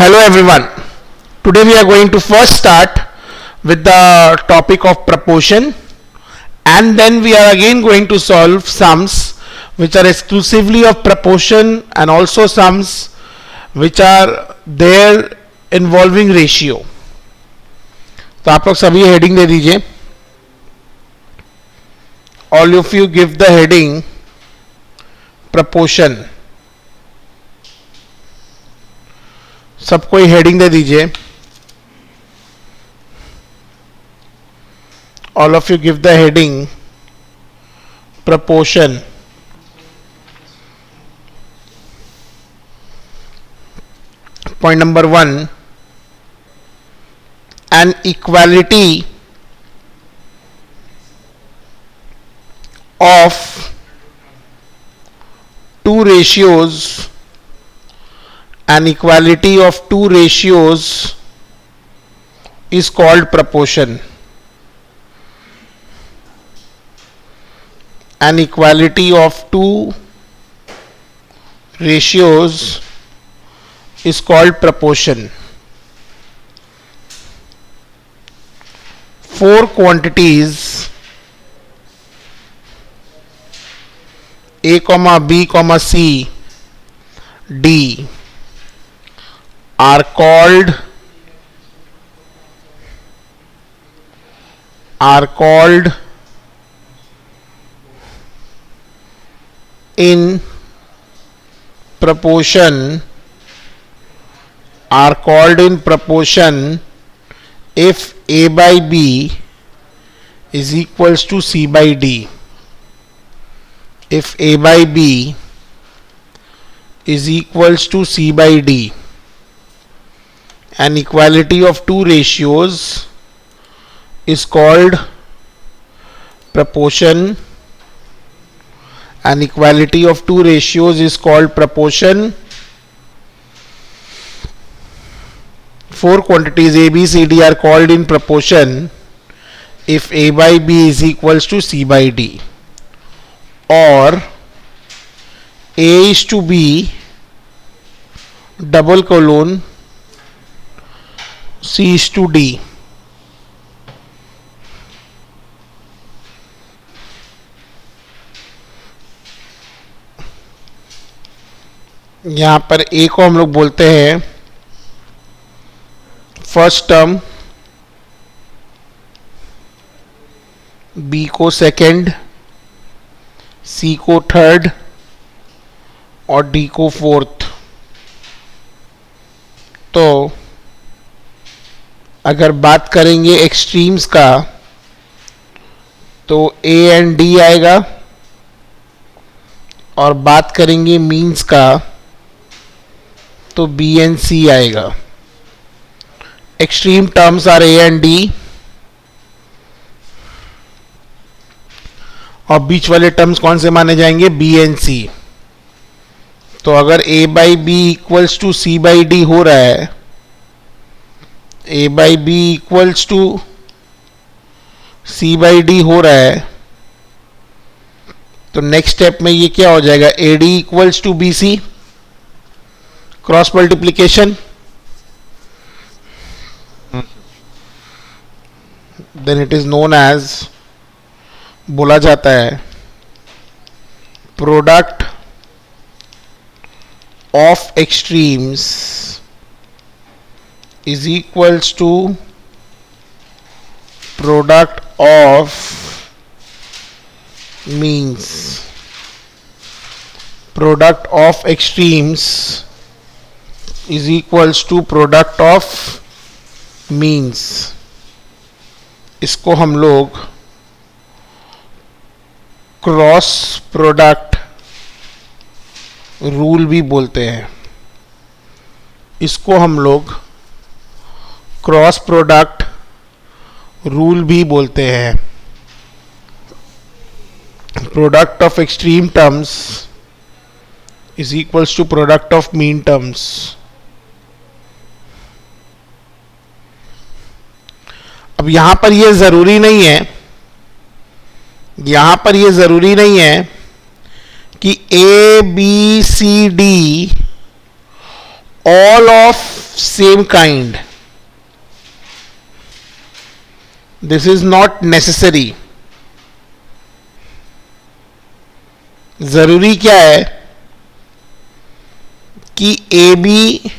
Hello everyone. Today we are going to first start with the topic of proportion, and then we are again going to solve sums which are exclusively of proportion and also sums which are there involving ratio. तो आप लोग सभी heading दे दीजिए. All of you give the heading proportion. सबको heading दे दीजिए. All of you give the heading proportion. Point number 1, an equality of two ratios. An equality of two ratios is called proportion. An equality of two ratios is called proportion. Four quantities A, B, C, D are called in proportion if A by B is equals to C by D. If A by B is equals to C by D. An equality of two ratios is called proportion. An equality of two ratios is called proportion. Four quantities A, B, C, D are called in proportion if A by B is equals to C by D, or A is to B double colon C is to D. यहाँ पर A को हम लोग बोलते हैं first term, B को second, C को third और D को फोर्थ. तो अगर बात करेंगे एक्सट्रीम्स का तो A एंड D आएगा, और बात करेंगे मीन्स का तो B एंड C आएगा. Extreme terms are A and D और बीच वाले टर्म्स कौन से माने जाएंगे? B and C. तो अगर A by B equals to C by D हो रहा है, A by B equals to C by D हो रहा है, तो नेक्स्ट स्टेप में ये क्या हो जाएगा? AD equals to BC, cross multiplication. Then it is known as, बोला जाता है, product of extremes is equals to product of means. Product of extremes is equals to product of means. इसको हम लोग क्रॉस प्रोडक्ट रूल भी बोलते हैं. इसको हम लोग क्रॉस प्रोडक्ट रूल भी बोलते हैं. Product of extreme terms is equals to product of mean terms. अब यहां पर यह जरूरी नहीं है कि A, B, C, D all of same kind. This is not necessary. जरूरी क्या है कि A B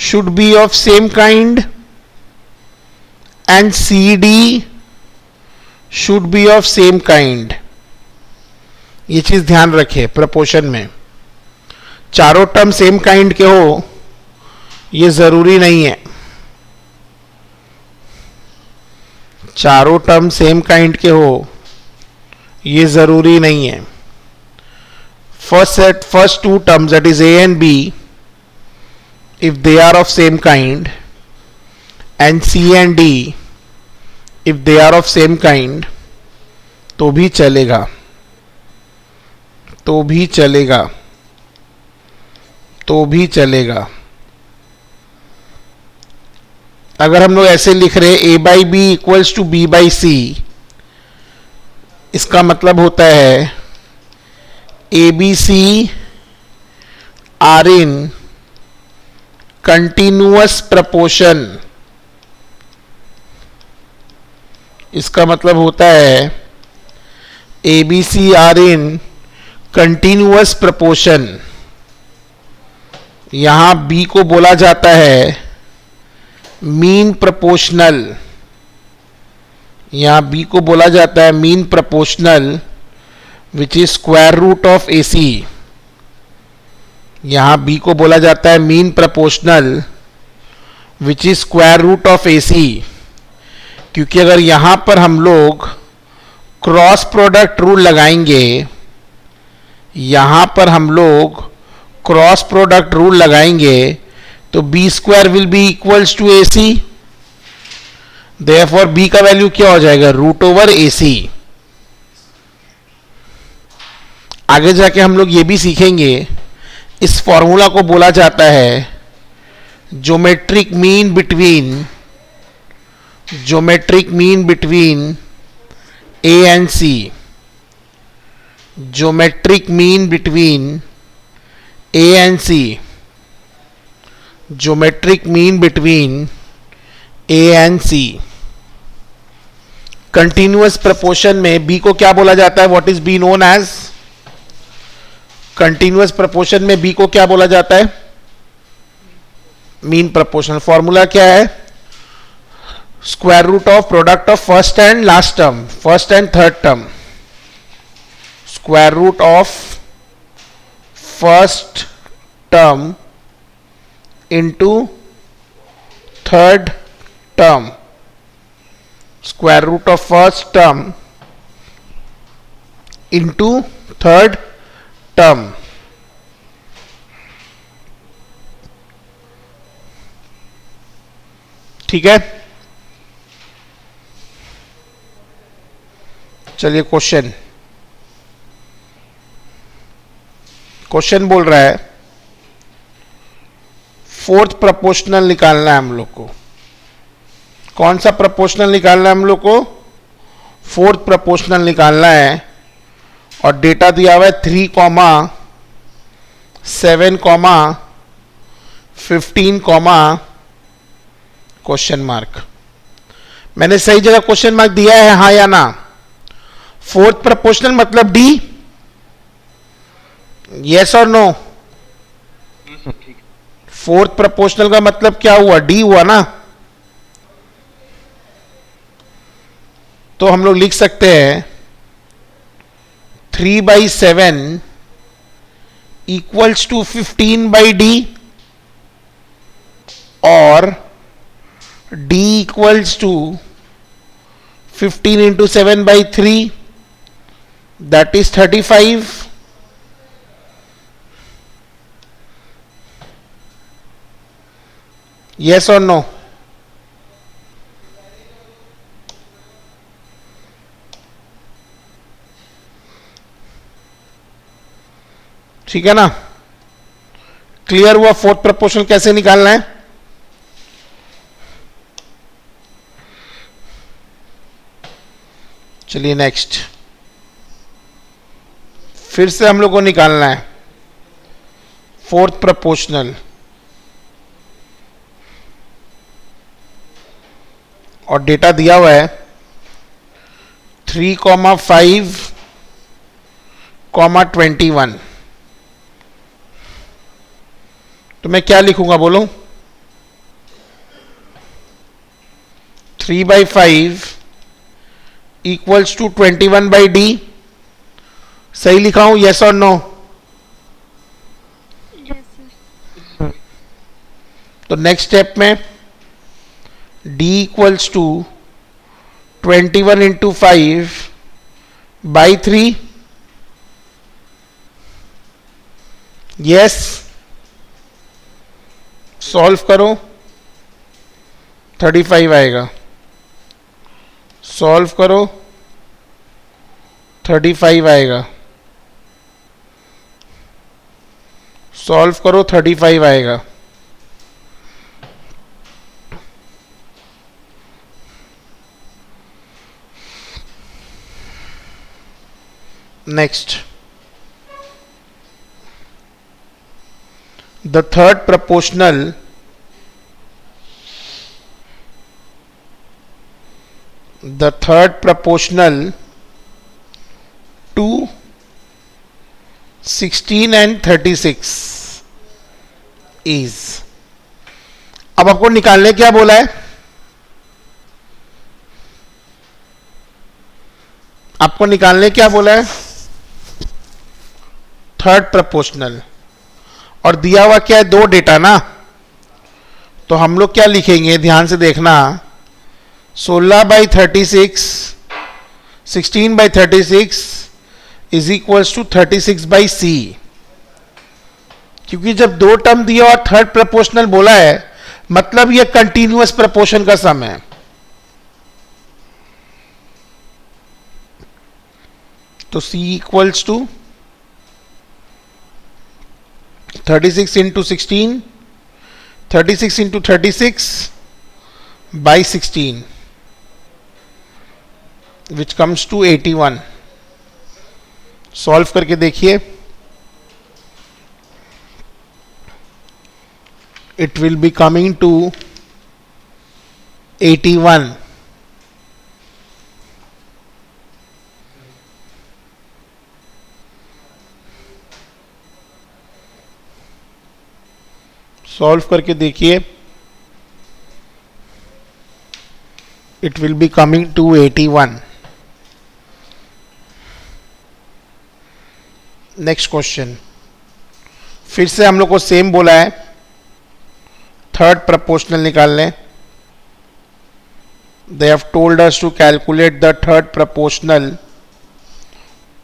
should be of same kind and CD should be of same kind. ये चीज ध्यान रखिए, प्रपोर्शन में चारों टर्म सेम काइंड के हो ये जरूरी नहीं है. चारों टर्म सेम काइंड के हो ये जरूरी नहीं है. First two terms that is A and B, if they are of same kind, and C and D if they are of same kind, तो भी चलेगा, तो भी चलेगा, तो भी चलेगा. अगर हम लोग ऐसे लिख रहे A by B equals to B by C, इसका मतलब होता है ABC are in continuous proportion. इसका मतलब होता है ABC are in continuous proportion. यहां B को बोला जाता है मीन प्रपोर्शनल. यहां B को बोला जाता है mean proportional which is square root of AC. यहां B को बोला जाता है mean proportional which is square root of AC. क्योंकि अगर यहां पर हम लोग क्रॉस प्रोडक्ट रूल लगाएंगे, यहां पर हम लोग क्रॉस प्रोडक्ट रूल लगाएंगे तो B square will be equals to AC. Therefore B का वैल्यू क्या हो जाएगा? Root over AC. आगे जाके हम लोग ये भी सीखेंगे, इस फॉर्मूला को बोला जाता है geometric mean between A and C. Geometric mean between A and C. Geometric mean between A and C. Continuous proportion में B को क्या बोला जाता है? What is B known as? Continuous proportion में B को क्या बोला जाता है? Mean proportional. फॉर्मूला क्या है? Square root of product of first and last term, first and third term. Square root of first term into third term. Square root of first term into third term. ठीक है, चलिए question बोल रहा है fourth proportional निकालना है हम लोग को. कौन सा प्रपोर्शनल निकालना है हम लोग को? फोर्थ प्रपोर्शनल निकालना है. और डेटा दिया हुआ है 3, 7, 15, क्वेश्चन मार्क. मैंने सही जगह क्वेश्चन मार्क दिया है, हाँ या ना? फोर्थ प्रपोर्शनल मतलब D. यस और नो? फोर्थ प्रपोर्शनल का मतलब क्या हुआ? D हुआ ना. तो हम लोग लिख सकते हैं 3/7 इक्वल्स टू 15/D और D equals to 15 into 7/3 that is 35. Yes और नो? ठीक है ना? क्लियर हुआ फोर्थ प्रपोर्शनल कैसे निकालना है? चलिए नेक्स्ट, फिर से हम लोग को निकालना है फोर्थ प्रपोर्शनल. और डेटा दिया हुआ है 3,5,21, तो मैं क्या लिखूंगा बोलो? 3/5 इक्वल्स टू 21/d। सही लिखा हूं? यस और नो? Yes sir. तो नेक्स्ट स्टेप में d equals to 21 into 5/3। Yes, solve करो, 35 आएगा। सॉल्व करो, 35 आएगा। सॉल्व करो, 35 आएगा। Next, the third proportional to 16 and 36 is, अब आपको निकालने क्या बोला है? आपको निकालने क्या बोला है? Third proportional. और दिया हुआ क्या है? दो डेटा ना, तो हम लोग क्या लिखेंगे? ध्यान से देखना, 16/36, 16/36 इज इक्वल्स टू 36/c। क्योंकि जब दो टर्म दिया और थर्ड प्रपोर्शनल बोला है, मतलब ये कंटिन्यूअस प्रपोर्शन का सम है। तो c equals to 36 into 16, 36 into 36/16, which comes to 81। Solve करके देखिए, it will be coming to 81। Solve करके देखिए, it will be coming to 81। Next question, फिर से हम लोग को सेम बोला है, थर्ड प्रपोर्शनल निकालने। They have told us to calculate the third proportional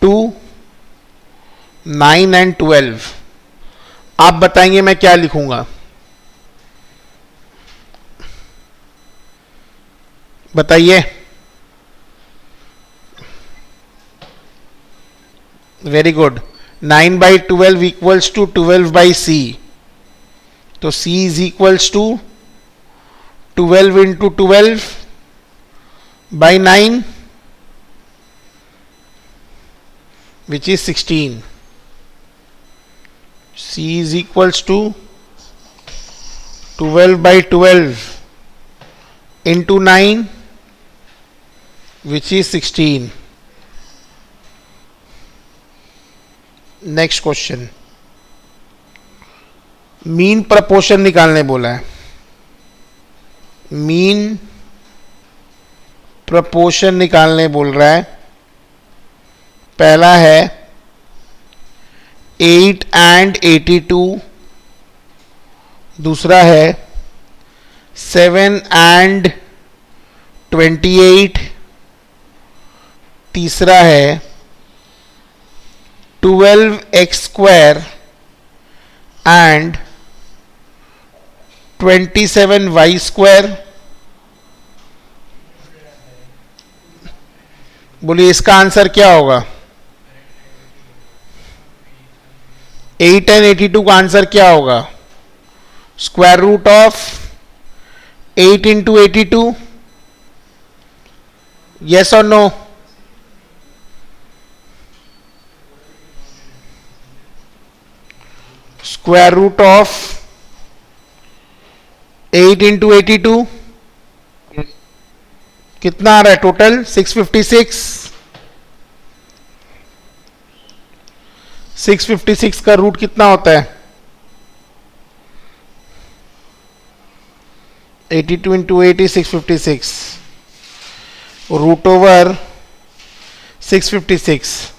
to 9 and 12। आप बताएंगे मैं क्या लिखूंगा? बताइए। Very good. 9/12 equals to 12/c, तो c is equals to 12 into 12/9, which is 16। c is equals to 12/12 into 9, which is 16। Next question, mean proportion निकालने बोला है। मीन प्रपोर्शन निकालने बोल रहा है। पहला है 8 and 82, दूसरा है 7 and 28, तीसरा है 12x² and 27y²। बोलिए इसका आंसर क्या होगा? 8 and 82 का आंसर क्या होगा? Square root of 8 into 82। Yes और no? Square root of 8 into 82। कितना आ रहा है टोटल? 656। 656 का रूट कितना होता है? 82 इंटू 8 is 656, रूट ओवर 656,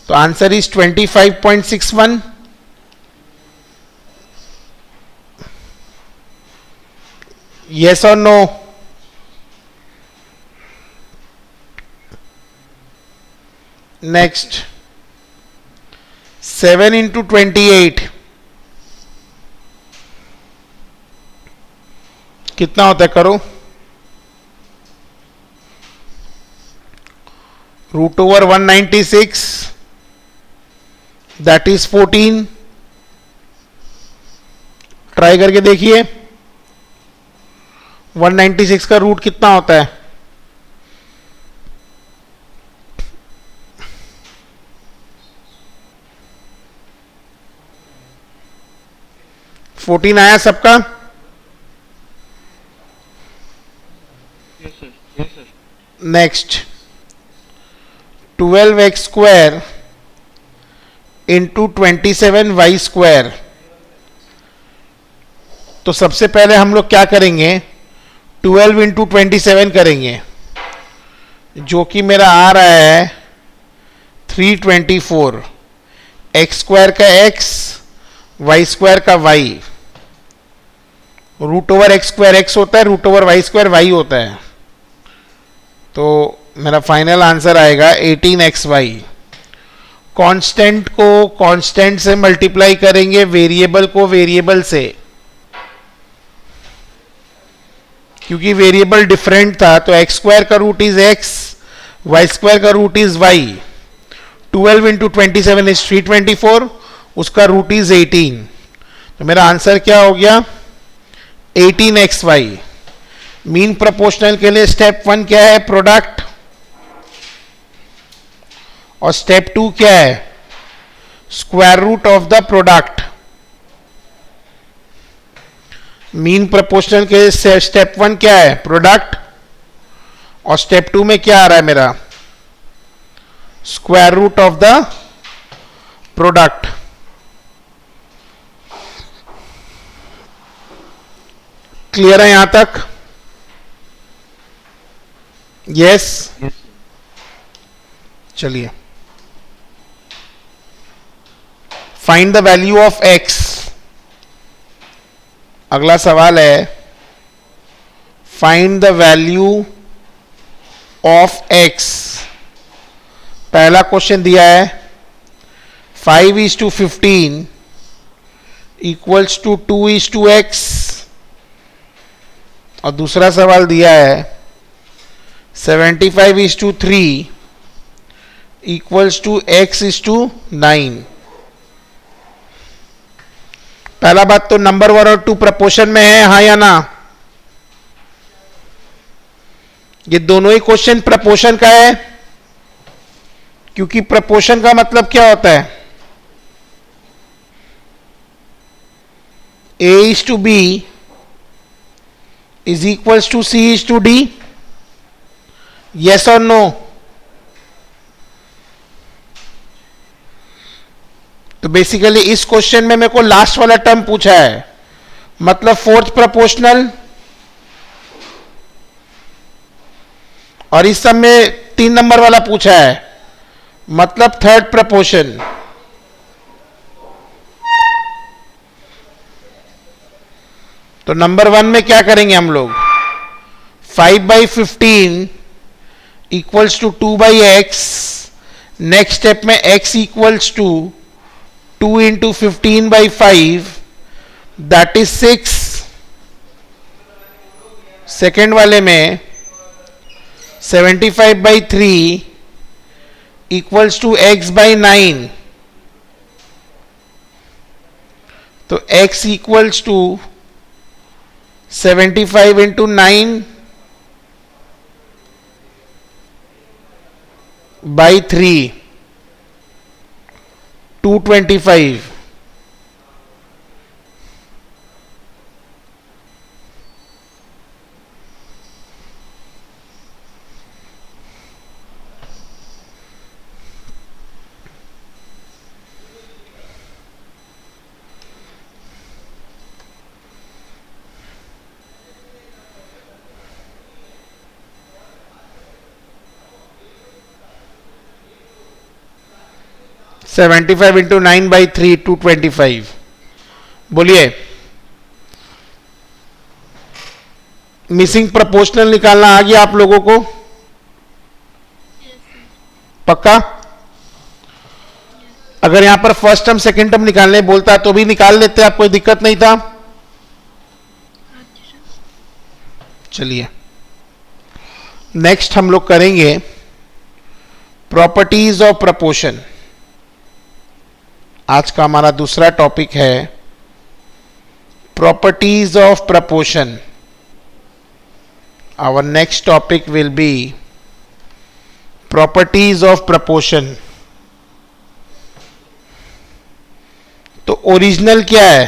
तो answer is 25.61। yes or no? Next, 7 into 28 कितना होता है? करो। Root over 196, that is 14। Try करके देखिए 196 का रूट कितना होता है? फोर्टीन आया सबका? Yes, sir. Yes, sir. Next, 12x square into 27y square. तो सबसे पहले हम लोग क्या करेंगे? 12 इंटू 27 करेंगे, जो कि मेरा आ रहा है 324। एक्स स्क्वायर का x, वाई स्क्वायर का y। Root over x square x होता है, root over y square y होता है। तो मेरा फाइनल आंसर आएगा 18xy। कांस्टेंट को कांस्टेंट से मल्टीप्लाई करेंगे, वेरिएबल को वेरिएबल से, क्योंकि वेरिएबल डिफरेंट था। तो एक्स स्क्वायर का root is x, y square का root is y. 12 into 27 is 324, उसका रूट इज 18। तो मेरा आंसर क्या हो गया? 18xy। मीन प्रोपोर्शनल के लिए स्टेप 1 क्या है? प्रोडक्ट। और स्टेप 2 क्या है? Square root of the product. Mean proportional के स्टेप 1 क्या है? प्रोडक्ट। और स्टेप 2 में क्या आ रहा है मेरा? Square root of the product. Clear है यहां तक? यस? Yes, sir. चलिए, find the value of x. अगला सवाल है, find the value of x. पहला क्वेश्चन दिया है 5:15 इक्वल्स टू 2:x, और दूसरा सवाल दिया है 75:3 इक्वल्स टू x:9। पहला बात तो नंबर 1 और 2 प्रपोर्शन में है, हाँ या ना? ये दोनों ही क्वेश्चन प्रपोर्शन का है, क्योंकि प्रपोर्शन का मतलब क्या होता है? A:B is equals to C:D। yes or no? तो बेसिकली इस क्वेश्चन में मेरे को लास्ट वाला टर्म पूछा है, मतलब फोर्थ प्रोपोर्शनल, और इस सब में 3 नंबर वाला पूछा है, मतलब थर्ड प्रोपोर्शन। तो नंबर 1 में क्या करेंगे हम लोग? 5/15 equals to 2/x। Next step में x equals to 2 into 15/5, that is 6। Second वाले में 75/3 इक्वल्स टू x/9। तो x equals to 75 into 9/3, 225। 75 into 9/3 225। बोलिए, मिसिंग प्रोपोर्शनल निकालना आ गया आप लोगों को? पक्का? अगर यहां पर फर्स्ट टर्म सेकंड टर्म निकालने बोलता तो भी निकाल लेते, आप, कोई दिक्कत नहीं था। चलिए, नेक्स्ट हम लोग करेंगे प्रॉपर्टीज ऑफ प्रपोर्शन। आज का हमारा दूसरा टॉपिक है properties of proportion. Our next topic will be properties of proportion. तो ओरिजिनल क्या है?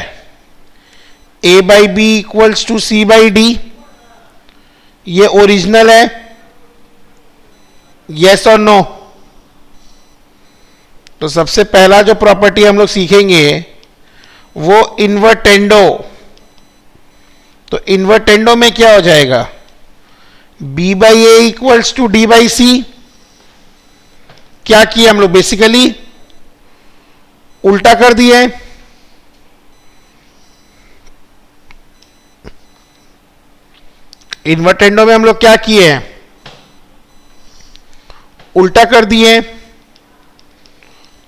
a by b equals to c by d. ये ओरिजिनल है, यस और नो? तो सबसे पहला जो प्रॉपर्टी हम लोग सीखेंगे वो इन्वर्टेंडो। तो इन्वर्टेंडो में क्या हो जाएगा? b by a equals to d by c. क्या किया हम लोग? बेसिकली उल्टा कर दिए। इन्वर्टेंडो में हम लोग क्या किए हैं? उल्टा कर दिए।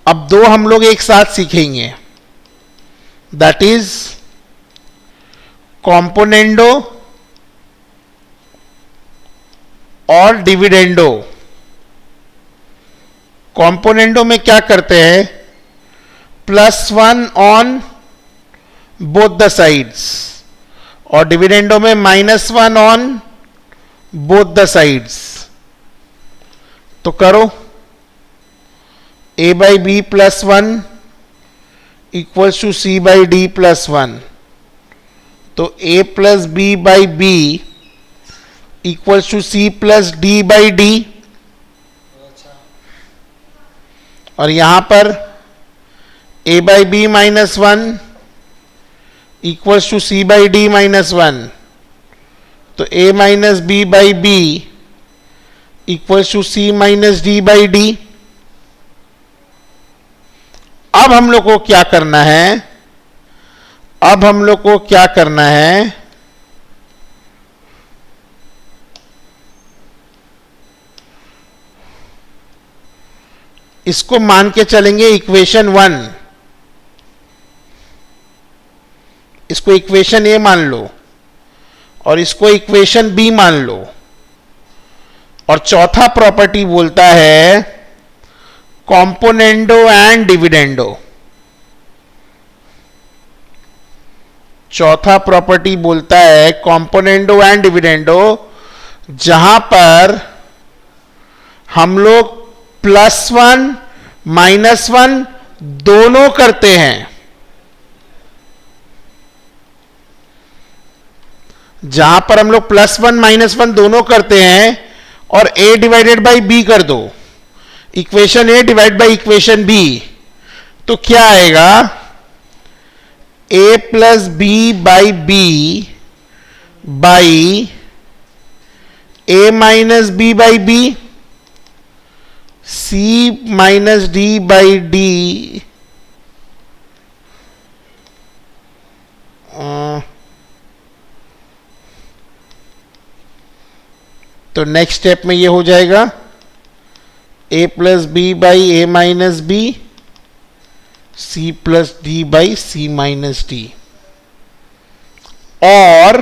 अब दो हम लोग एक साथ सीखेंगे, दैट इज कॉम्पोनेंडो और डिविडेंडो। कॉम्पोनेंडो में क्या करते हैं? +1 ऑन बोथ द साइड्स, और डिविडेंडो में -1 ऑन बोथ द साइड्स। तो करो, a by b +1 equals to c by d +1। तो a plus b by b equals to c plus d by d. और यहां पर a by b -1 equals to c by d -1। तो a minus b by b equals to c minus d by d. अब हम लोग को क्या करना है? अब हम लोग को क्या करना है? इसको मान के चलेंगे इक्वेशन 1। इसको इक्वेशन ए मान लो और इसको इक्वेशन बी मान लो। और चौथा प्रॉपर्टी बोलता है कॉम्पोनेंडो एंड डिविडेंडो। चौथा प्रॉपर्टी बोलता है कॉम्पोनेंडो एंड डिविडेंडो, जहां पर हम लोग +1 -1 दोनों करते हैं। जहां पर हम लोग +1 -1 दोनों करते हैं और a डिवाइडेड बाई b कर दो, equation a divide by equation b, तो क्या आएगा? a plus b by b by a minus b by b c minus d by d. तो नेक्स्ट स्टेप में ये हो जाएगा a plus b by a minus b, c plus d by c minus d, और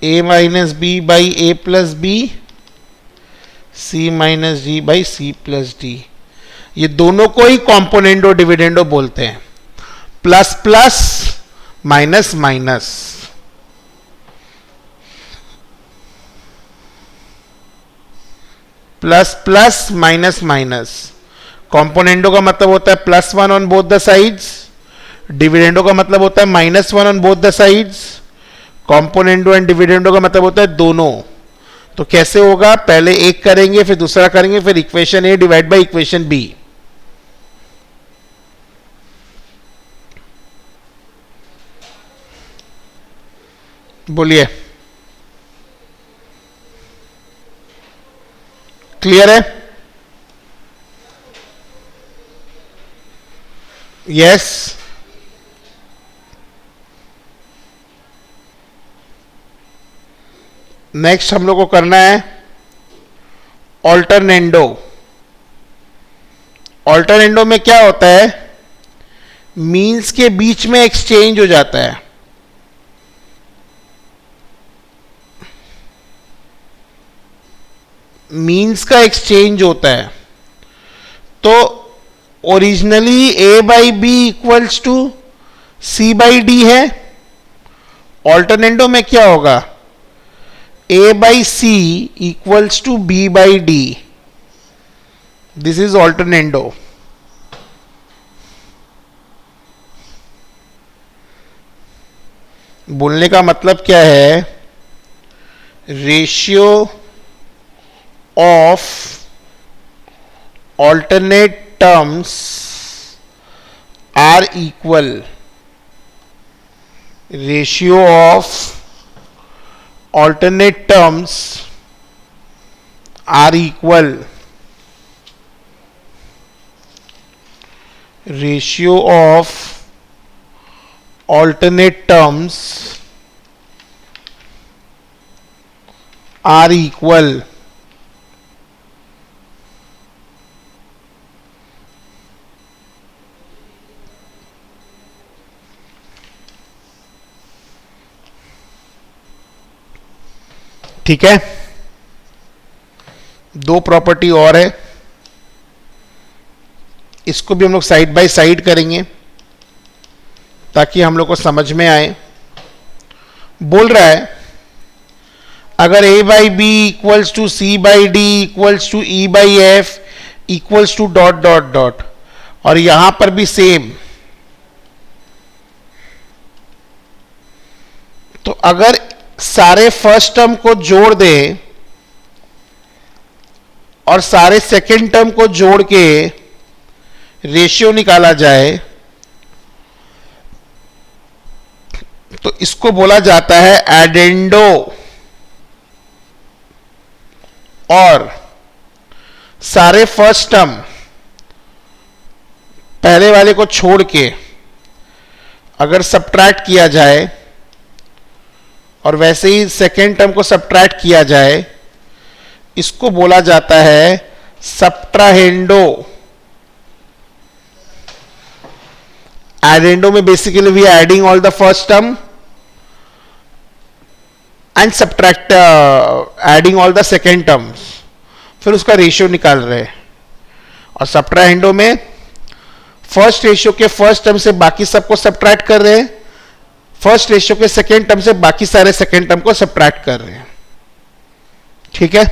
a minus b by a plus b, c minus d by c plus d. ये दोनों को ही कॉम्पोनेंडो डिविडेंडो बोलते हैं। Plus plus minus minus. Plus plus minus minus. Componendo का मतलब होता है +1 on both the sides, dividendo का मतलब होता है -1 on both the sides. Componendo and dividendo का मतलब होता है दोनों। तो कैसे होगा? पहले एक करेंगे, फिर दूसरा करेंगे, फिर equation a divide by equation b. बोलिए, क्लियर है? यस, नेक्स्ट हम लोग को करना है ऑल्टरनेंडो। ऑल्टरनेंडो में क्या होता है, मीन्स के बीच में एक्सचेंज हो जाता है। मीन्स का एक्सचेंज होता है। तो originally a by b equals to c by d है। ऑल्टरनेंडो में क्या होगा, a by c equals to b by d. This is alternando. बोलने का मतलब क्या है, ratio of alternate terms are equal, ratio of alternate terms are equal, ratio of alternate terms are equal। ठीक है, दो प्रॉपर्टी और है, इसको भी हम लोग साइड बाय साइड करेंगे ताकि हम लोग को समझ में आए। बोल रहा है अगर a by b equals to c by d equals to e by f equals to dot dot dot, और यहां पर भी सेम, तो अगर सारे फर्स्ट टर्म को जोड़ दे और सारे सेकेंड टर्म को जोड़ के रेशियो निकाला जाए तो इसको बोला जाता है एडेंडो। और सारे फर्स्ट टर्म पहले वाले को छोड़ के अगर सब्ट्रैक्ट किया जाए और वैसे ही सेकेंड टर्म को सब्ट्रैक्ट किया जाए, इसको बोला जाता है सब्ट्राहेंडो। एडेंडो में basically we are adding all the first term and subtract adding all the second terms, फिर उसका रेशियो निकाल रहे हैं। और सब्ट्राहेंडो में फर्स्ट रेशियो के फर्स्ट टर्म से बाकी सबको सब्ट्रैक्ट कर रहे हैं, फर्स्ट रेशियो के सेकेंड टर्म से बाकी सारे सेकेंड टर्म को सब्ट्रैक्ट कर रहे हैं। ठीक है,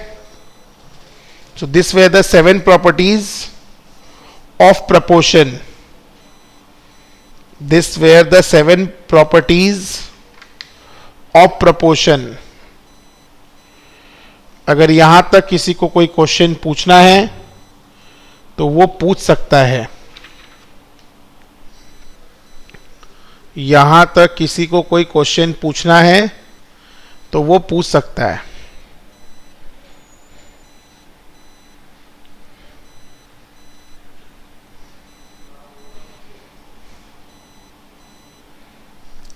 so this way the 7 properties of proportion. This where the 7 properties of proportion. अगर यहां तक किसी को कोई क्वेश्चन पूछना है तो वो पूछ सकता है। यहां तक किसी को कोई क्वेश्चन पूछना है तो वो पूछ सकता है।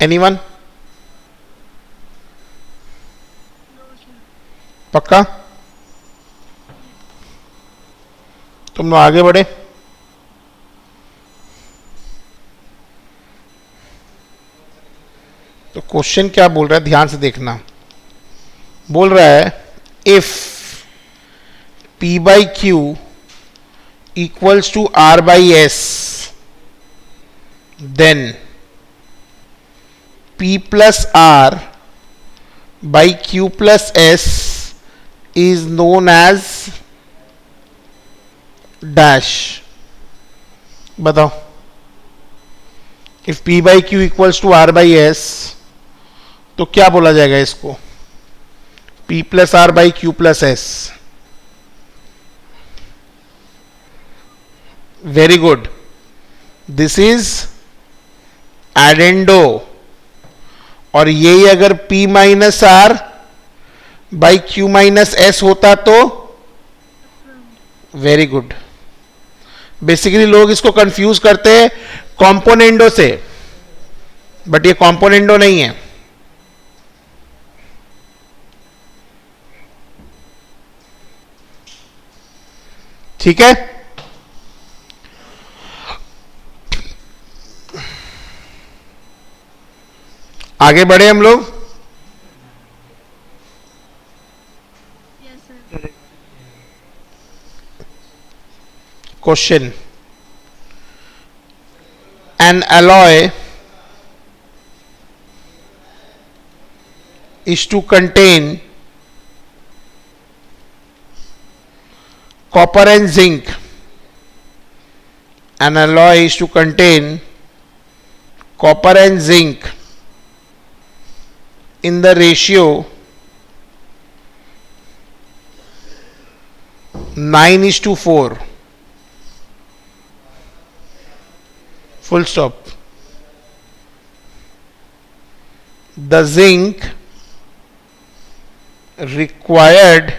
एनीवन? पक्का? तुम लोग आगे बढ़े। तो क्वेश्चन क्या बोल रहा है, ध्यान से देखना। बोल रहा है if P by q equals to R by s then P plus R by q plus s is known as dash. बताओ, if P by q equals to R by s तो क्या बोला जाएगा इसको, P plus R by q plus s. Very good, this is addendo. और यही अगर P minus R by q minus s होता तो वेरी गुड, बेसिकली लोग इसको कंफ्यूज करते हैं कॉम्पोनेंडो से, बट ये कॉम्पोनेंडो नहीं है. ठीक है. आगे बढ़े हम लोग. Question. An alloy is to contain copper and zinc. An alloy is to contain copper and zinc in the ratio 9:4. Full stop. The zinc required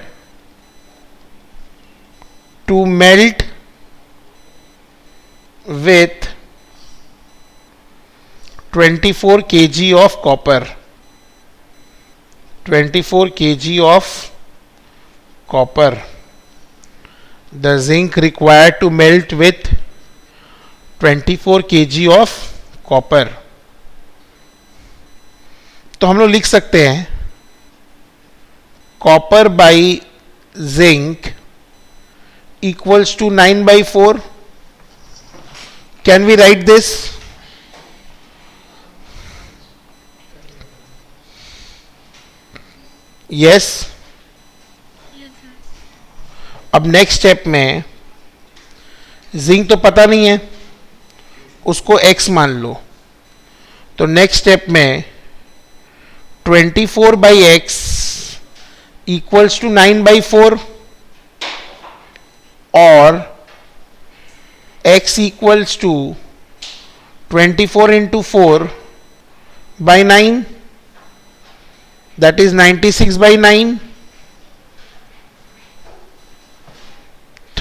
to melt with 24 kg of copper. 24 kg of copper. The zinc required to melt with 24 kg of copper. तो हम लोग लिख सकते हैं copper by zinc equals to 9/4. Can we write this? Yes. अब next step में zinc तो पता नहीं है, उसको x मान लो. तो नेक्स्ट स्टेप में 24/x इक्वल्स टू 9/4 और x equals to 24 into 4/9, that is 96/9,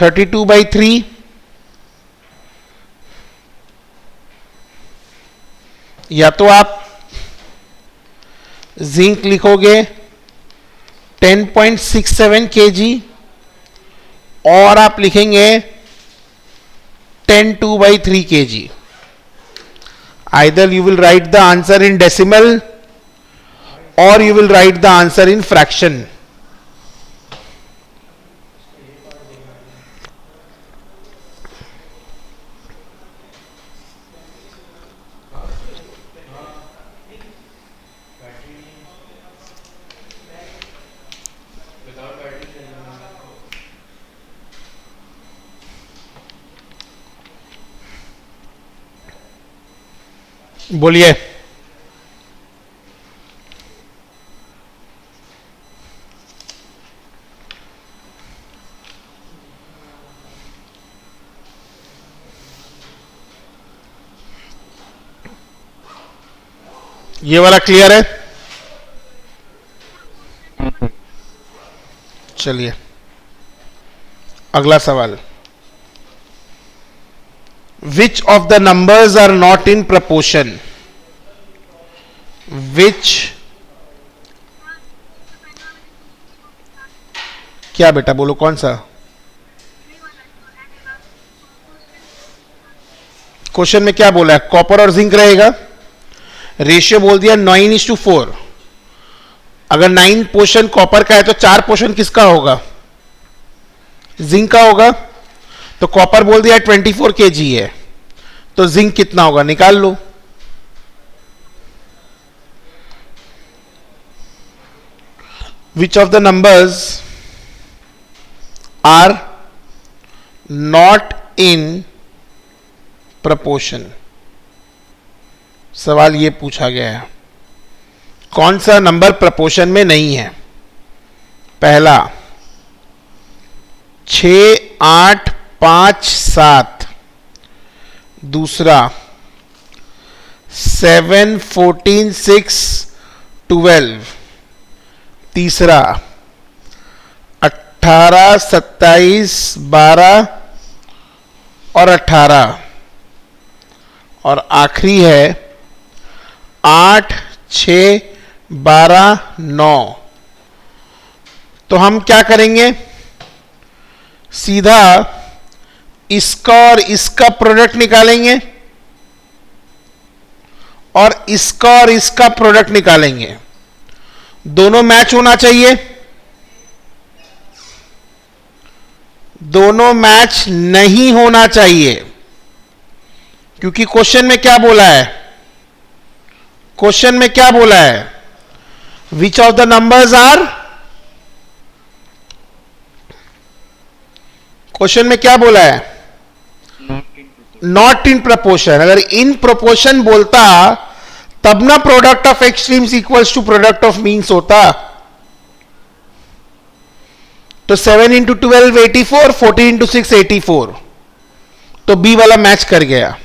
32/3. या तो आप जिंक लिखोगे 10.67 kg और आप लिखेंगे 10/2/3 kg. Either you will write the answer in decimal or you will write the answer in fraction. बोलिए. ये वाला क्लियर है? चलिए अगला सवाल. Which of the numbers are not in proportion? Which? क्या बेटा बोलो कौन सा? क्वेश्चन में क्या बोला है? कॉपर और जिंक रहेगा. रेशियो बोल दिया 9:4. अगर 9 पोर्शन कॉपर का है तो 4 पोर्शन किसका होगा? जिंक का होगा. तो कॉपर बोल दिया 24 kg है, तो जिंक कितना होगा निकाल लो. Which of the numbers are not in proportion? सवाल ये पूछा गया है कौन सा नंबर प्रपोर्शन में नहीं है. पहला 6, 8, 5, 7. दूसरा 7, 14, 6, 12. तीसरा 18, 27, 12 और 18 और आखिरी है 8, 6, 12, 9। तो हम क्या करेंगे, सीधा इसका और इसका प्रोडक्ट निकालेंगे और इसका और इसका प्रोडक्ट निकालेंगे। दोनों मैच होना चाहिए, दोनों मैच नहीं होना चाहिए, क्योंकि क्वेश्चन में क्या बोला है, क्वेश्चन में क्या बोला है, which of the numbers are, question में क्या बोला है, नॉट इन प्रपोर्शन। अगर इन प्रोपोर्शन बोलता तब ना product of extremes equals to product of means होता। तो 7 इंटू 12 84, 14 इंटू 6 84, तो बी वाला मैच कर गया।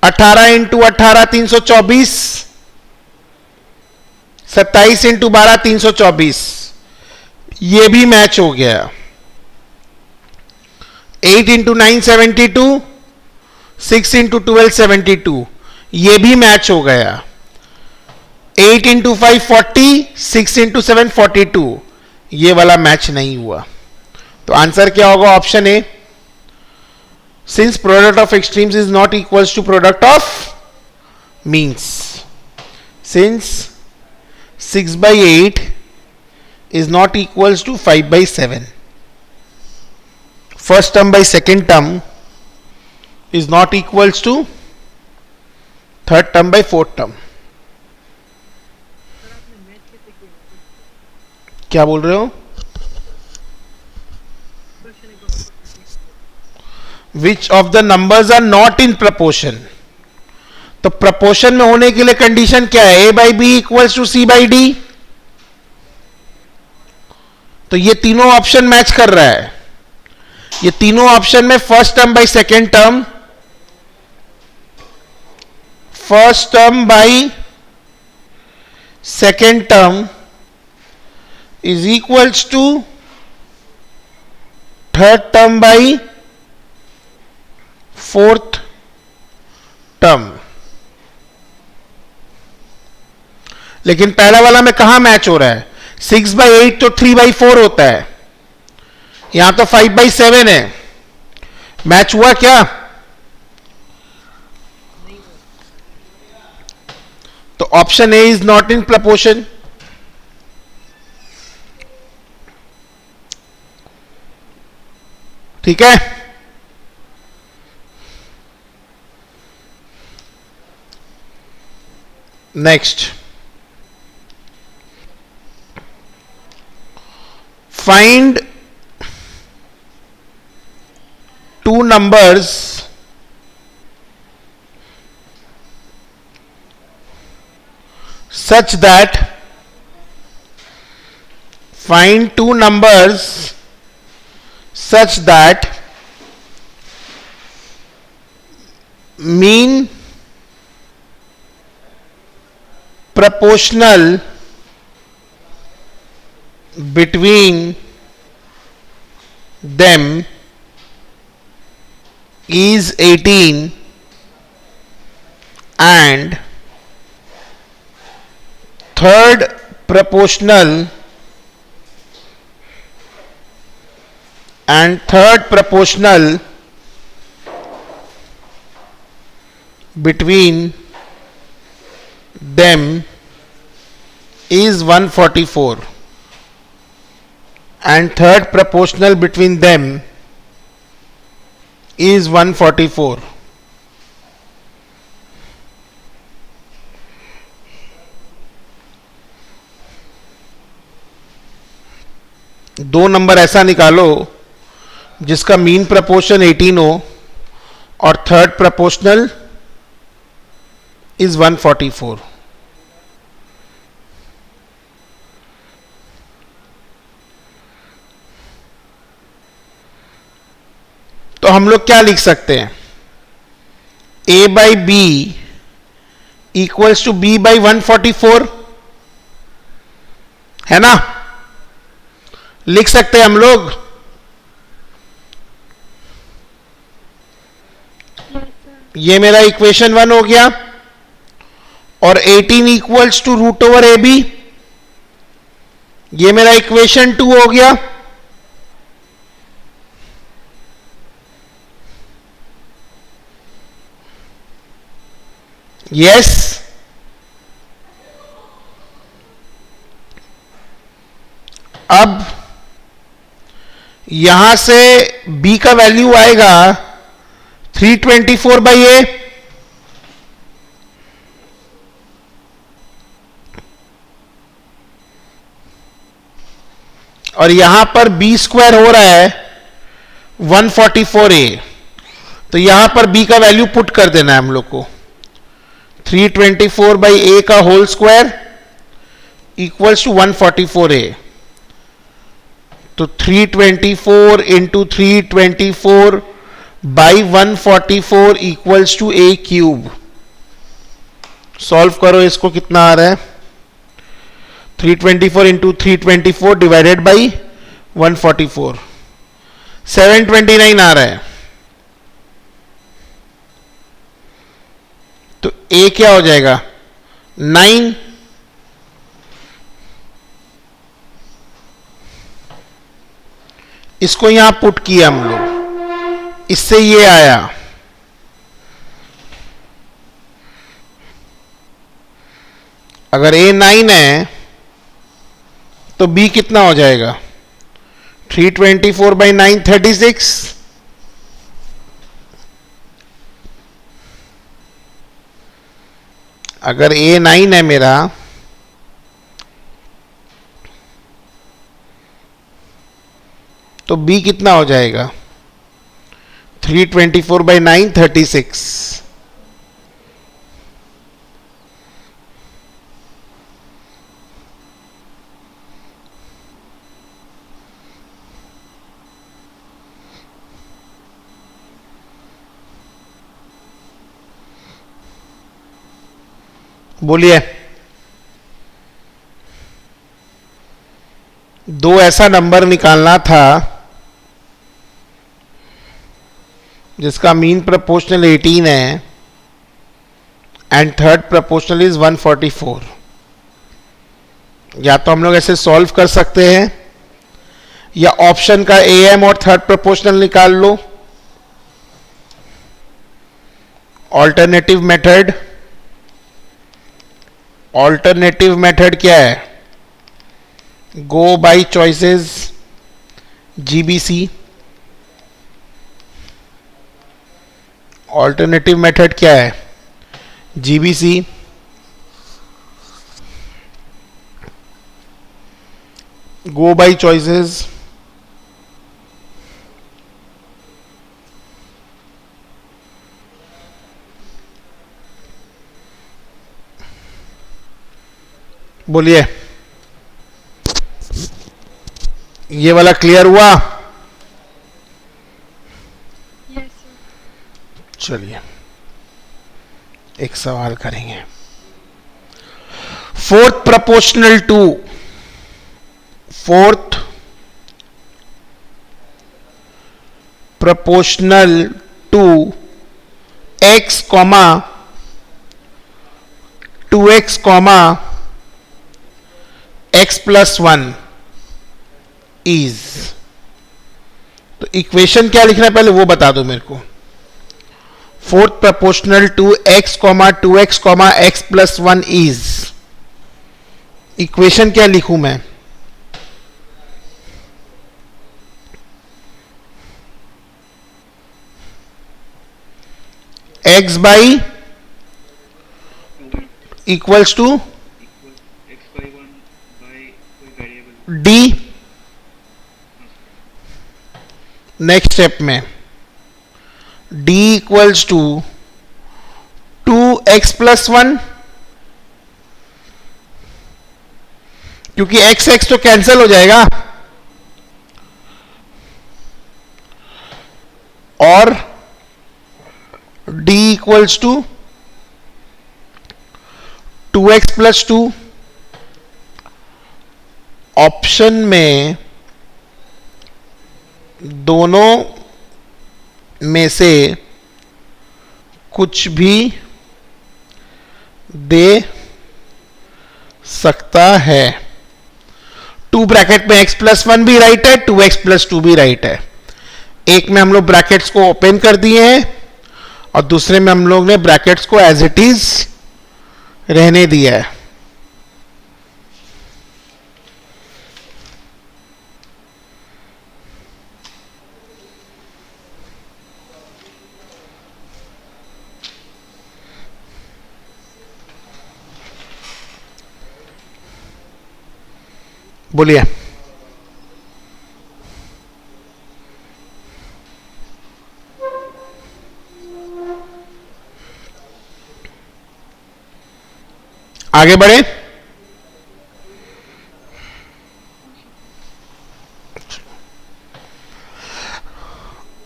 18 इंटू 18 324, 27 इंटू 12 324, ये भी मैच हो गया। 8 इंटू 9 72, 6 इंटू 12 72, ये भी मैच हो गया। 8 इंटू 5 40, 6 इंटू 7 42, ये वाला मैच नहीं हुआ। तो आंसर क्या होगा, option A. Since product of extremes is not equals to product of means, since 6/8 is not equals to 5/7, first term by second term is not equals to third term by fourth term। क्या बोल रहे हो, which of the numbers are not in proportion। तो proportion में होने के लिए condition क्या है, a/b इक्वल्स टू c/d। तो ये तीनों ऑप्शन मैच कर रहा है। ये तीनों ऑप्शन में first term by second term, first term by second term is equals to third term by fourth term. लेकिन पहला वाला में कहां मैच हो रहा है, 6/8 तो 3/4 होता है, यहां तो 5/7 है, मैच हुआ क्या। तो option A is not in proportion. ठीक है, next, find two numbers such that mean proportional between them is 18 and third proportional between them is 144 and third proportional between them is 144। दो नंबर ऐसा निकालो जिसका mean proportion 18 हो और third proportional is 144। तो हम लोग क्या लिख सकते हैं, a/b इक्वल्स टू b/144, है ना, लिख सकते हैं हम लोग। ये मेरा इक्वेशन 1 हो गया, और 18 equals to root over a b, ये मेरा इक्वेशन 2 हो गया। यस, अब यहां से b का वैल्यू आएगा 324/a, और यहां पर b स्क्वायर हो रहा है 144a, तो यहां पर b का वैल्यू पुट कर देना है हम लोग को। 324/a का whole square equals to 144a, तो 324 into 324/144 equals to a cube. Solve करो इसको, कितना आ रहा है? 324 इंटू 324 डिवाइडेड बाई 144, 729 आ रहा है। तो a क्या हो जाएगा? 9। इसको यहां पुट किया हम लोग, इससे ये आया। अगर a 9 है तो b कितना हो जाएगा? 324/9 36। अगर a 9 है मेरा, तो b कितना हो जाएगा? 324/9 36। बोलिए। दो ऐसा नंबर निकालना था जिसका मीन प्रोपोर्शनल 18 है एंड थर्ड प्रोपोर्शनल इज 144। या तो हम लोग ऐसे सॉल्व कर सकते हैं, या ऑप्शन का am और थर्ड प्रोपोर्शनल निकाल लो। ऑल्टरनेटिव मेथड क्या है? Go by choices, GBC। Alternative method क्या है? GBC। गो बाय चॉइसेस, बोलिए। ये वाला क्लियर हुआ? Yes sir. चलिए एक सवाल करेंगे। Fourth proportional to x comma 2x comma x plus 1 is. तो इक्वेशन क्या लिखना है पहले वो बता दो मेरे को। Fourth proportional to x comma 2x comma x plus 1 is, equation क्या लिखूं मैं? x by equals to x/1 by कोई वेरिएबल। d। नेक्स्ट स्टेप में d equals to 2x plus 1, क्योंकि x तो कैंसिल हो जाएगा, और d equals to 2x plus 2। Option में दोनों में से कुछ भी दे सकता है। 2 ब्रैकेट में x+1 भी राइट है, 2x+2 भी राइट है। एक में हम लोग ब्रैकेट्स को ओपन कर दिए हैं और दूसरे में हम लोग ने ब्रैकेट्स को एज इट इज रहने दिया है। बोलिए। आगे बढ़े।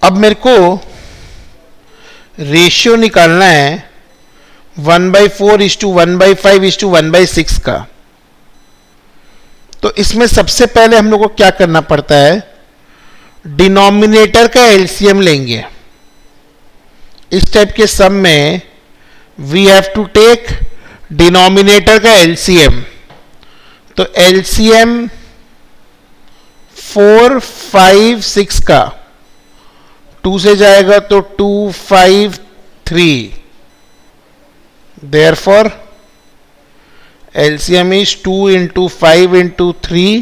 अब मेरे को रेशियो निकालना है 1/4:1/5:1/6 का। तो इसमें सबसे पहले हम लोग को क्या करना पड़ता है, डिनोमिनेटर का एलसीएम लेंगे। इस टाइप के सम में we have to take denominator का एलसीएम। तो एलसीएम 4, 5, 6 का 2 से जाएगा तो 2, 5, 3। Therefore LCM is 2 into 5 into 3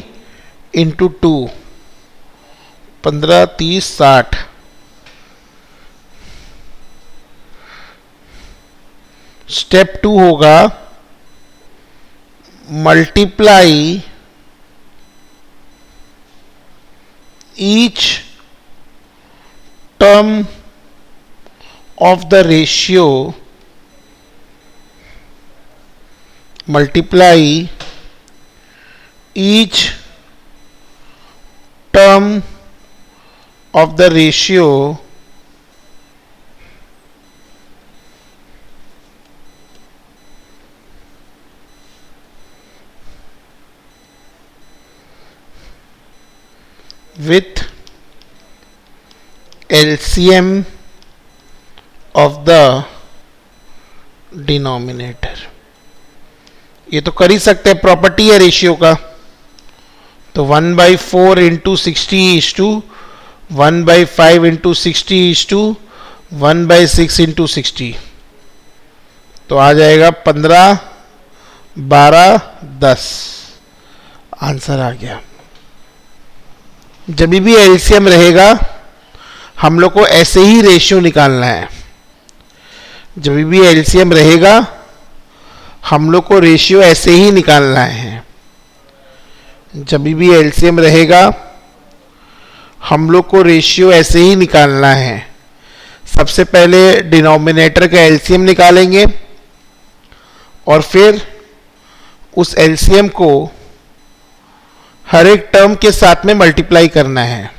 into 2, 15, 30, 60। Step 2 होगा multiply each term of the ratio, multiply each term of the ratio with LCM of the denominator। ये तो कर ही सकते हैं, प्रॉपर्टी है रेशियो का। तो 1/4 into 60 is to 1/5 into 60 is to 1/6 into 60। तो आ जाएगा 15, 12, 10। आंसर आ गया। जब भी एलसीएम रहेगा हम लोग को ऐसे ही रेशियो निकालना है। जब भी एलसीएम रहेगा हम लोग को रेशियो ऐसे ही निकालना है। जब भी एलसीएम रहेगा हम लोग को रेशियो ऐसे ही निकालना है। सबसे पहले डिनोमिनेटर का एलसीएम निकालेंगे और फिर उस एलसीएम को हर एक टर्म के साथ में मल्टीप्लाई करना है।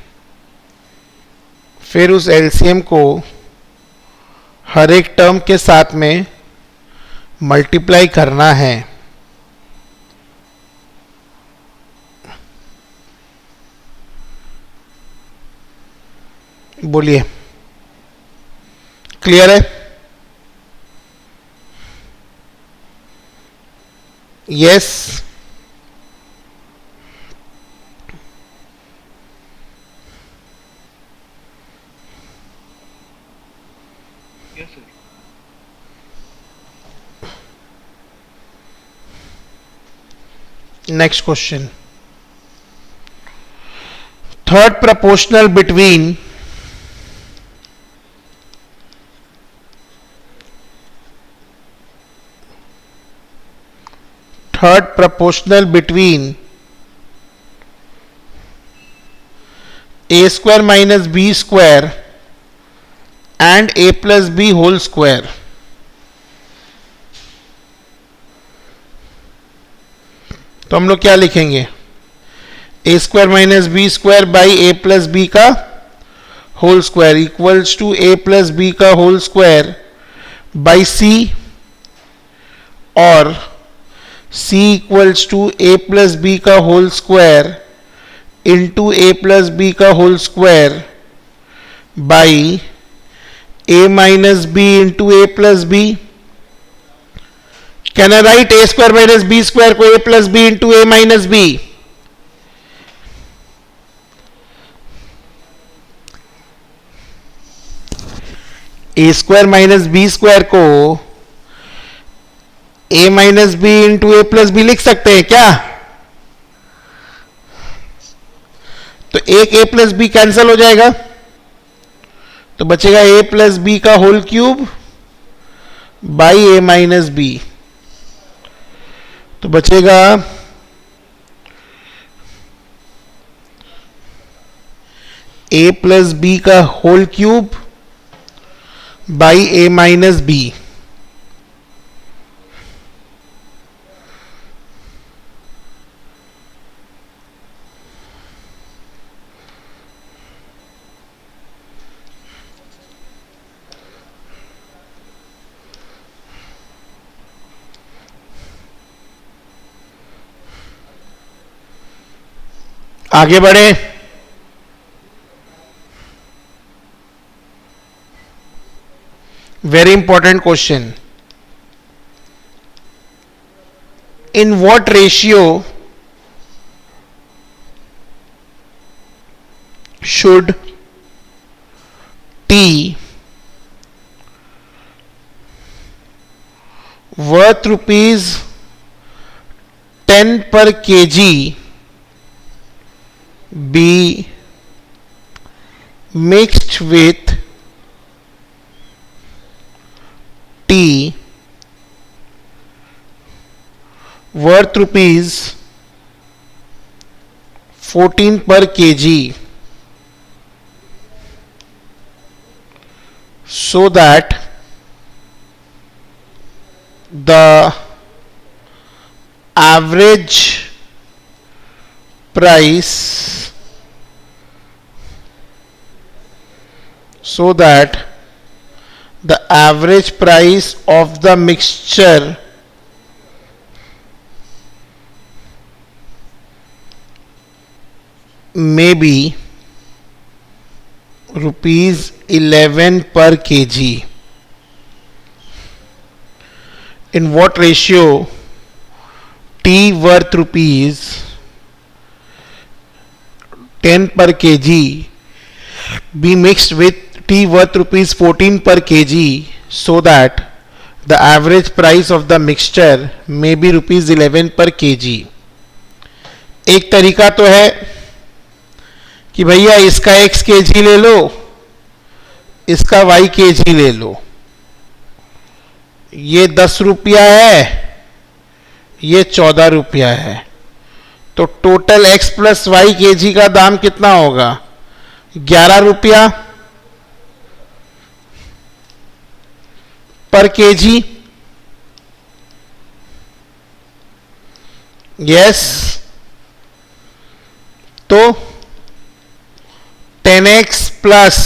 फिर उस एलसीएम को हर एक टर्म के साथ में मल्टीप्लाई करना है। बोलिए, क्लियर है? Yes. Yes, sir. Next question. Third proportional between a square minus b square and a plus b whole square। तो हम लोग क्या लिखेंगे, a square minus b square by a plus b का whole square equals to a plus b का whole square by c, और c equals to a plus b का whole square into a plus b का whole square by a minus b into a plus b. Can I write a square minus b square को a plus b into a minus b? a square minus b square को a minus b into a plus b लिख सकते हैं क्या? तो एक a plus b cancel हो जाएगा, तो बचेगा a plus b का whole cube by a minus b. तो बचेगा a प्लस b का whole cube by a minus b. आगे बढ़े. Very important question. In what ratio should tea worth rupees 10 per kg be mixed with tea worth rupees 14 per kg, so that the average price of the mixture may be rupees 11 per kg. In what ratio tea worth rupees 10 per kg be mixed with tea worth rupees 14 per kg, so that the average price of the mixture may be rupees 11 per kg. एक तरीका तो है कि भैया इसका x kg ले लो, इसका y kg ले लो. ये 10 रुपया है, ये 14 रुपया है, तो total x plus y kg का दाम कितना होगा? 11 रुपया पर केजी. यस, तो 10x plus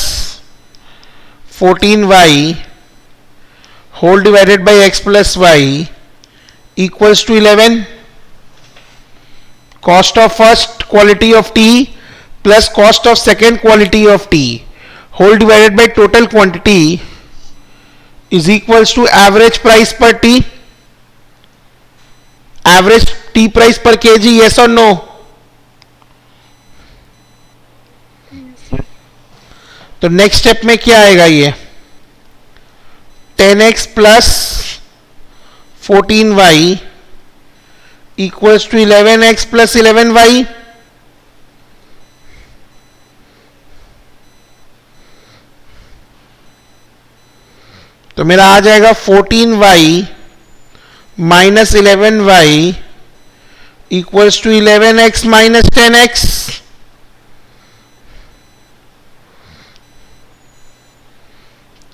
14y whole divided by x plus y equals to 11. Cost of first quality of tea plus cost of second quality of tea whole divided by total quantity is equals to average price per tea. Average tea price per kg, yes or no? तो next step में क्या आएगा? ये 10x plus 14y equals to 11x plus 11y. तो मेरा आ जाएगा 14y minus 11y equals to 11x minus 10x.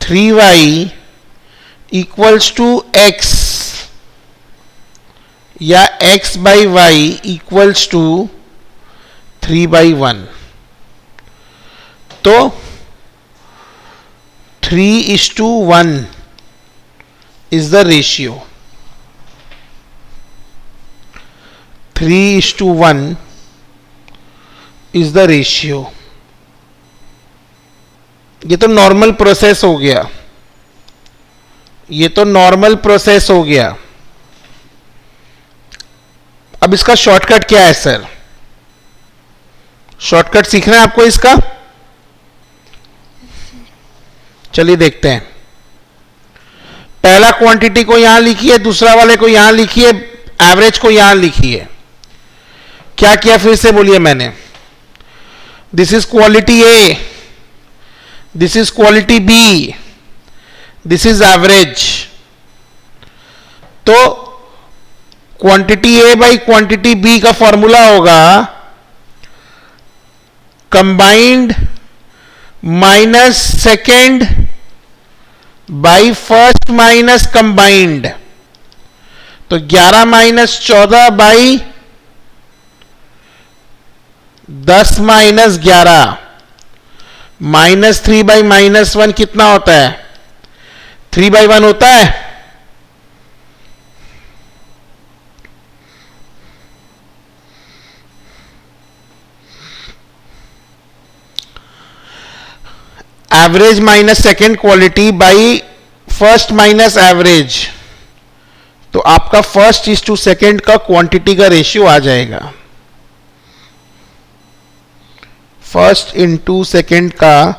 Three y equals to x या x by y equals to 3/1. तो 3:1 is the ratio. 3:1 is the ratio. ये तो normal process हो गया, ये तो नॉर्मल प्रोसेस हो गया। अब इसका शॉर्टकट क्या है सर? शॉर्टकट सीखना है आपको इसका? चलिए देखते हैं। पहला क्वांटिटी को यहां लिखिए, दूसरा वाले को यहां लिखिए, एवरेज को यहां लिखिए। क्या किया फिर से बोलिए मैंने? This is quality a, this is quality b, this is average. तो quantity a by quantity b का फॉर्मूला होगा combined minus second by first minus combined. तो 11 minus 14 by 10 minus 11, minus 3 by minus 1 कितना होता है? 3 बाई 1 होता है। Average minus second quality by first minus average. तो आपका फर्स्ट इज टू सेकेंड का क्वांटिटी का रेशियो आ जाएगा। फर्स्ट इनटू सेकेंड का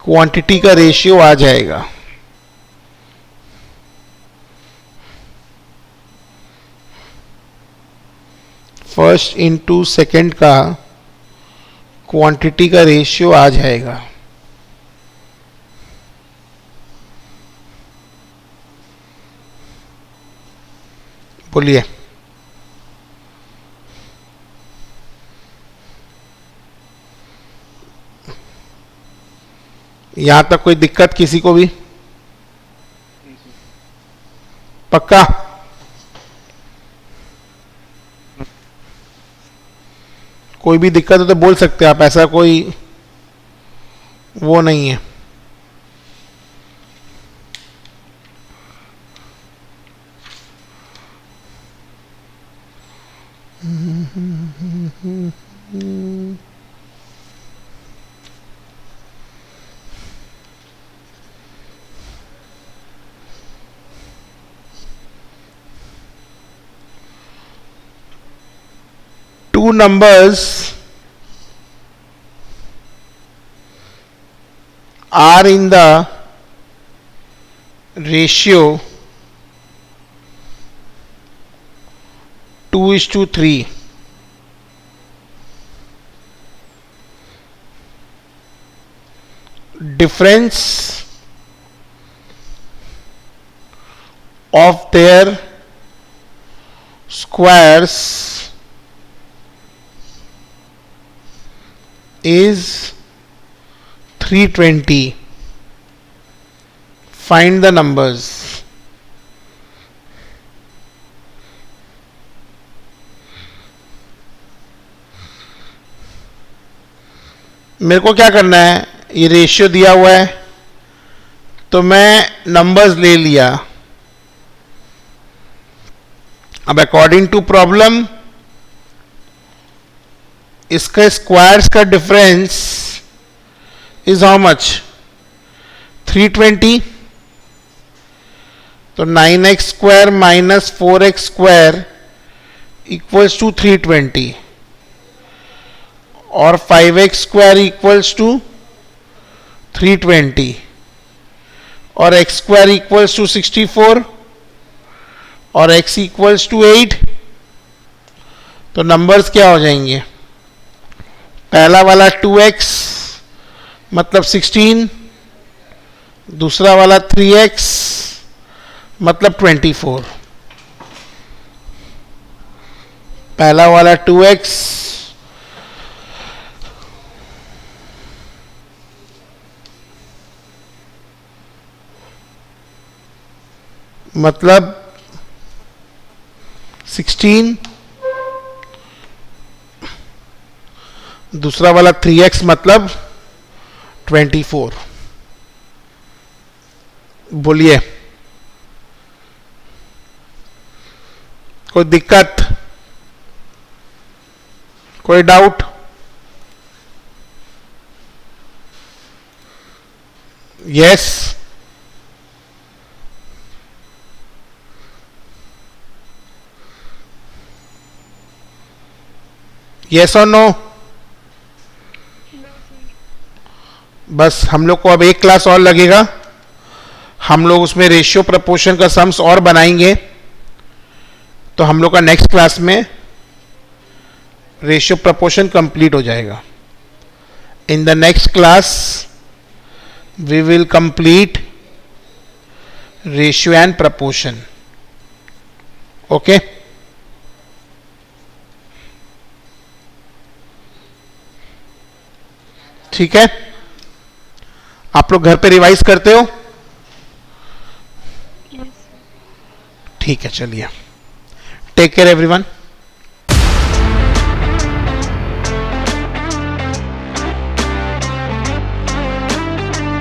क्वांटिटी का रेशियो आ जाएगा। फर्स्ट इनटू सेकेंड का क्वांटिटी का रेशियो आ जाएगा। बोलिए। यहां तक कोई दिक्कत किसी को भी? नहीं सर। पक्का? कोई भी दिक्कत हो तो बोल सकते हैं आप, ऐसा कोई वो नहीं है। Two numbers are in the ratio 2:3. Difference of their squares is 320. Find the numbers. मेरे को क्या करना है? ये रेशियो दिया हुआ है तो मैं नंबर्स ले लिया। अब अकॉर्डिंग टू प्रॉब्लम इसका स्क्वायर्स का डिफरेंस इज हाउ मच? 320। तो 9x square minus 4x square equals to 320 और 5x स्क्वायर इक्वल्स टू 320 और x स्क्वायर इक्वल्स टू 64 और x इक्वल्स टू 8। तो नंबर्स क्या हो जाएंगे? पहला वाला 2x मतलब 16, दूसरा वाला 3x मतलब 24। पहला वाला 2x मतलब 16, दूसरा वाला 3x मतलब 24। बोलिए, कोई दिक्कत, कोई डाउट? यस, यस और नो? No, sir. बस हम लोग को अब एक क्लास और लगेगा, हम लोग उसमें रेशियो प्रपोर्शन का सम्स और बनाएंगे, तो हम लोग का नेक्स्ट क्लास में रेशियो प्रपोर्शन कंप्लीट हो जाएगा. In the next class we will complete ratio and proportion. Okay, ठीक है. आप लोग घर पे रिवाइज करते हो? Yes, sir. ठीक है, चलिए. Take care everyone.